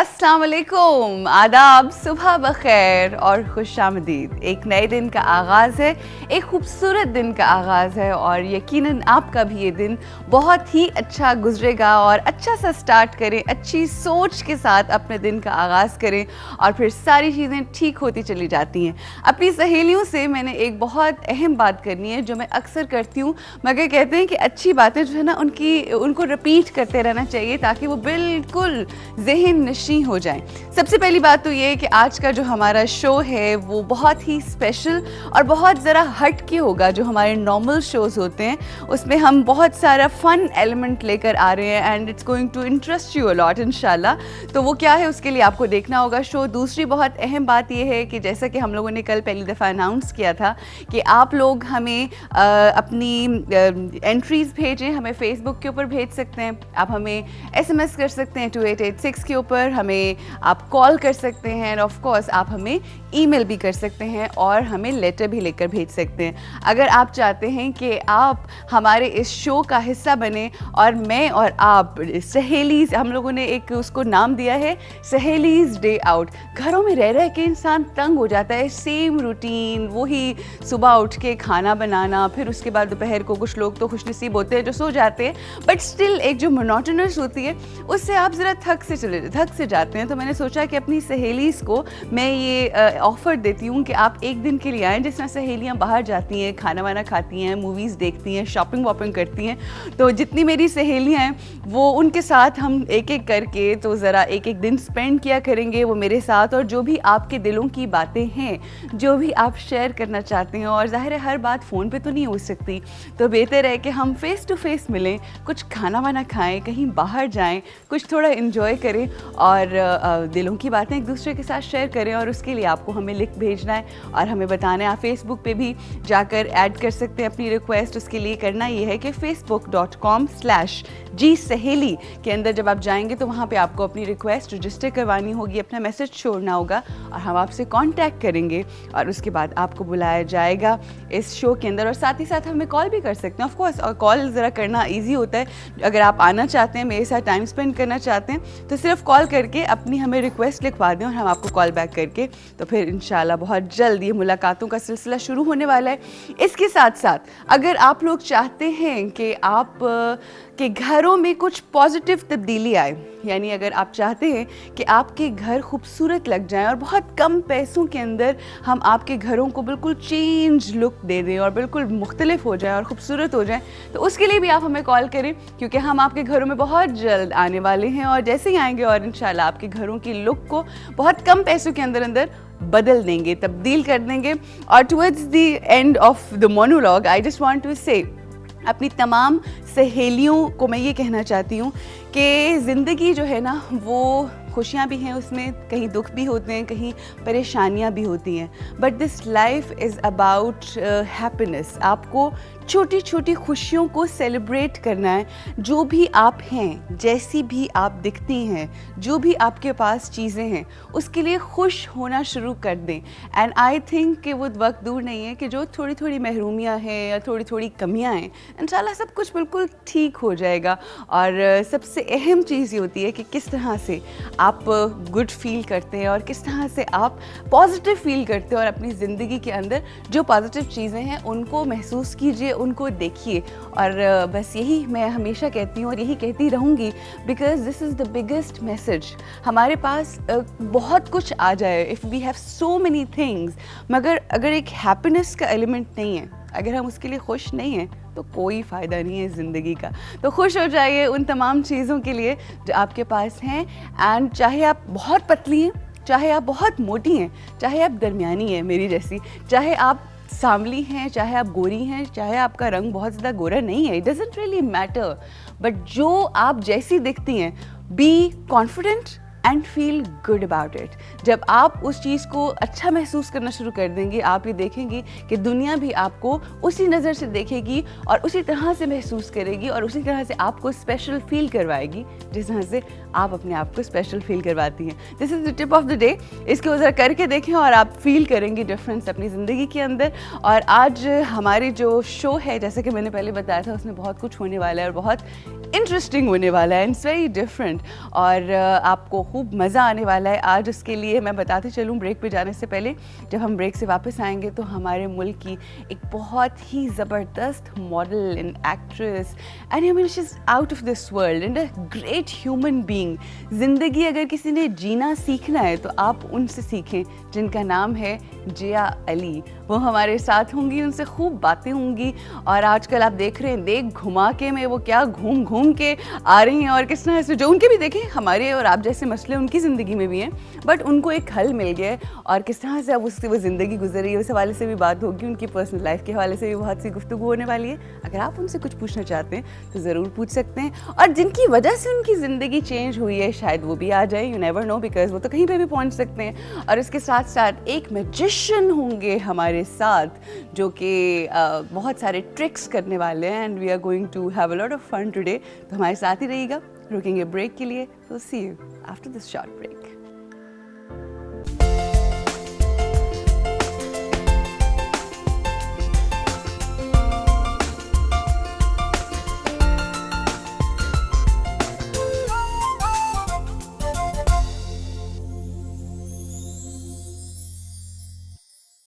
अस्सलाम वालेकुम, आदाब, सुबह बखैर और खुशामदीद। एक नए दिन का आगाज़ है, एक खूबसूरत दिन का आगाज़ है और यकीनन आपका भी ये दिन बहुत ही अच्छा गुजरेगा और अच्छा सा स्टार्ट करें, अच्छी सोच के साथ अपने दिन का आगाज़ करें और फिर सारी चीज़ें ठीक होती चली जाती हैं। अपनी सहेलियों से मैंने एक बहुत अहम बात करनी है जो मैं अक्सर करती हूँ, मगर कहते हैं कि अच्छी बातें जो है ना उनको रिपीट करते रहना चाहिए ताकि वो बिल्कुल ज़हन नशी हो जाए। सबसे पहली बात तो ये है कि आज का जो हमारा शो है वो बहुत ही स्पेशल और बहुत ज़रा हट के होगा। जो हमारे नॉर्मल शोज़ होते हैं उसमें हम बहुत सारा फ़न एलिमेंट लेकर आ रहे हैं and it's going to interest you a lot इंशाल्लाह। तो वो क्या है उसके लिए आपको देखना होगा शो। दूसरी बहुत अहम बात ये है कि जैसा कि हम लोगों ने कल पहली दफ़ा अनाउंस किया था कि आप लोग हमें अपनी एंट्रीज़ भेजें, हमें फ़ेसबुक के ऊपर भेज सकते हैं, आप हमें SMS कर सकते हैं 2886 के ऊपर, हमें आप कॉल कर सकते हैं एंड ऑफ कोर्स आप हमें ईमेल भी कर सकते हैं और हमें लेटर भी लेकर भेज सकते हैं। अगर आप चाहते हैं कि आप हमारे इस शो का हिस्सा बने और मैं और आप सहेलीज़, हम लोगों ने एक उसको नाम दिया है सहेलीज़ डे आउट। घरों में रह रह के इंसान तंग हो जाता है, सेम रूटीन, वही सुबह उठ के खाना बनाना, फिर उसके बाद दोपहर को कुछ लोग तो खुशनसीब होते हैं जो सो जाते हैं, बट स्टिल एक जो मोनोटोनस होती है उससे आप ज़रा थक से जाते हैं। तो मैंने सोचा कि अपनी सहेलीज़ को मैं ये ऑफ़र देती हूँ कि आप एक दिन के लिए आएँ। जिस तरह सहेलियाँ बाहर जाती हैं, खाना वाना खाती हैं, मूवीज़ देखती हैं, शॉपिंग वॉपिंग करती हैं, तो जितनी मेरी सहेलियाँ हैं वो उनके साथ हम एक एक करके तो ज़रा एक एक दिन स्पेंड किया करेंगे वो मेरे साथ। और जो भी आपके दिलों की बातें हैं, जो भी आप शेयर करना चाहते हैं, और ज़ाहिर है हर बात फ़ोन पे तो नहीं हो सकती, तो बेहतर है कि हम फ़ेस टू फेस मिलें, कुछ खाना वाना खाएँ, कहीं बाहर जाएँ, कुछ थोड़ा इन्जॉय करें और दिलों की बातें एक दूसरे के साथ शेयर करें। और उसके लिए आपको हमें लिख भेजना है और हमें बताना है। आप फेसबुक पे भी जाकर ऐड कर सकते हैं अपनी रिक्वेस्ट। उसके लिए करना ये है कि facebook.com/G सहेली के अंदर जब आप जाएंगे तो वहाँ पे आपको अपनी रिक्वेस्ट रजिस्टर करवानी होगी, अपना मैसेज छोड़ना होगा और हम आपसे कांटेक्ट करेंगे और उसके बाद आपको बुलाया जाएगा इस शो के अंदर। और साथ ही साथ हमें कॉल भी कर सकते हैं ऑफ कोर्स, और कॉल ज़रा करना ईजी होता है। अगर आप आना चाहते हैं, मेरे साथ टाइम स्पेंड करना चाहते हैं, तो सिर्फ कॉल करके अपनी हमें रिक्वेस्ट लिखवा दें और हम आपको कॉल बैक करके तो फिर इंशाल्लाह बहुत जल्द ये मुलाकातों का सिलसिला शुरू होने वाला है। इसके साथ साथ अगर आप लोग चाहते हैं कि आप के घरों में कुछ पॉजिटिव तब्दीली आए, यानी अगर आप चाहते हैं कि आपके घर खूबसूरत लग जाएं और बहुत कम पैसों के अंदर हम आपके घरों को बिल्कुल चेंज लुक दे दें और बिल्कुल मुख्तलिफ हो जाए और ख़ूबसूरत हो जाए, तो उसके लिए भी आप हमें कॉल करें क्योंकि हम आपके घरों में बहुत जल्द आने वाले हैं और जैसे ही आएंगे और इंशाल्लाह आपके घरों की लुक को बहुत कम पैसों के अंदर बदल देंगे, तब्दील कर देंगे। और towards the end of the monologue I just want to say अपनी तमाम सहेलियों को मैं ये कहना चाहती हूँ कि ज़िंदगी जो है ना वो खुशियाँ भी हैं, उसमें कहीं दुख भी होते हैं, कहीं परेशानियाँ भी होती हैं, but this life is about happiness. आपको छोटी छोटी खुशियों को सेलिब्रेट करना है। जो भी आप हैं, जैसी भी आप दिखती हैं, जो भी आपके पास चीज़ें हैं, उसके लिए खुश होना शुरू कर दें। एंड आई थिंक कि वो वक्त दूर नहीं है कि जो थोड़ी थोड़ी महरूमियाँ हैं या थोड़ी थोड़ी कमियाँ हैं, इंशाल्लाह सब कुछ बिल्कुल ठीक हो जाएगा। और सबसे अहम चीज़ ये होती है कि किस तरह से आप गुड फील करते हैं और किस तरह से आप पॉजिटिव फील करते हैं और अपनी ज़िंदगी के अंदर जो पॉजिटिव चीज़ें हैं उनको महसूस कीजिए, उनको देखिए। और बस यही मैं हमेशा कहती हूँ और यही कहती रहूँगी, because this is the biggest message. हमारे पास बहुत कुछ आ जाए, if we have so many things, मगर अगर एक हैप्पीनेस का एलिमेंट नहीं है, अगर हम उसके लिए खुश नहीं हैं, तो कोई फ़ायदा नहीं है ज़िंदगी का। तो खुश हो जाइए उन तमाम चीज़ों के लिए जो आपके पास हैं। एंड चाहे आप बहुत पतली हैं, चाहे आप बहुत मोटी हैं, चाहे आप दरमियानी हैं मेरी जैसी, चाहे आप सांवली हैं, चाहे आप गोरी हैं, चाहे आपका रंग बहुत ज़्यादा गोरा नहीं है, it doesn't really matter. But जो आप जैसी दिखती हैं, be confident and feel good about it. जब आप उस चीज़ को अच्छा महसूस करना शुरू कर देंगे, आप ये देखेंगे कि दुनिया भी आपको उसी नज़र से देखेगी और उसी तरह से महसूस करेगी और उसी तरह से आपको स्पेशल फील करवाएगी जिस तरह से आप अपने आप को स्पेशल फील करवाती हैं। This is the tip of the day. इसको ज़रा करके देखें और आप फील करेंगे डिफरेंस अपनी ज़िंदगी के अंदर। और आज हमारी जो शो है, जैसे कि मैंने पहले बताया था, उसमें बहुत कुछ होने वाला है और बहुत इंटरेस्टिंग होने वाला है, इट्स वेरी डिफरेंट। और आपको खूब मज़ा आने वाला है आज। उसके लिए मैं बताते चलूँ ब्रेक पे जाने से पहले, जब हम ब्रेक से वापस आएंगे तो हमारे मुल्क की एक बहुत ही ज़बरदस्त model and actress and I mean she is out of this world and a great human being. ज़िंदगी अगर किसी ने जीना सीखना है तो आप उनसे सीखें, जिनका नाम है जिया अली। वो हमारे साथ होंगी, उनसे खूब बातें होंगी। और आजकल आप देख रहे हैं देख घुमा के में वो क्या घूम घूम के आ रही हैं और किस तरह से जो उनके भी देखें हमारे और आप जैसे मसले उनकी ज़िंदगी में भी हैं, बट उनको एक हल मिल गया है और किस तरह से अब उससे वो ज़िंदगी गुजर रही है उस हवाले से भी बात होगी। उनकी पर्सनल लाइफ के हवाले से भी बहुत सी गुफ्तगू होने वाली है। अगर आप उनसे कुछ पूछना चाहते हैं तो ज़रूर पूछ सकते हैं। और जिनकी वजह से उनकी ज़िंदगी चेंज हुई है शायद वो भी आ जाए, यू नेवर नो, बिकॉज वो तो कहीं पर भी पहुँच सकते हैं। और इसके साथ साथ एक मैजिशियन होंगे हमारे साथ जो कि बहुत सारे ट्रिक्स करने वाले हैं and we are going to have a lot of fun today. तो हमारे साथ ही रहिएगा, रुकेंगे ब्रेक के लिए। तो see you after this short break.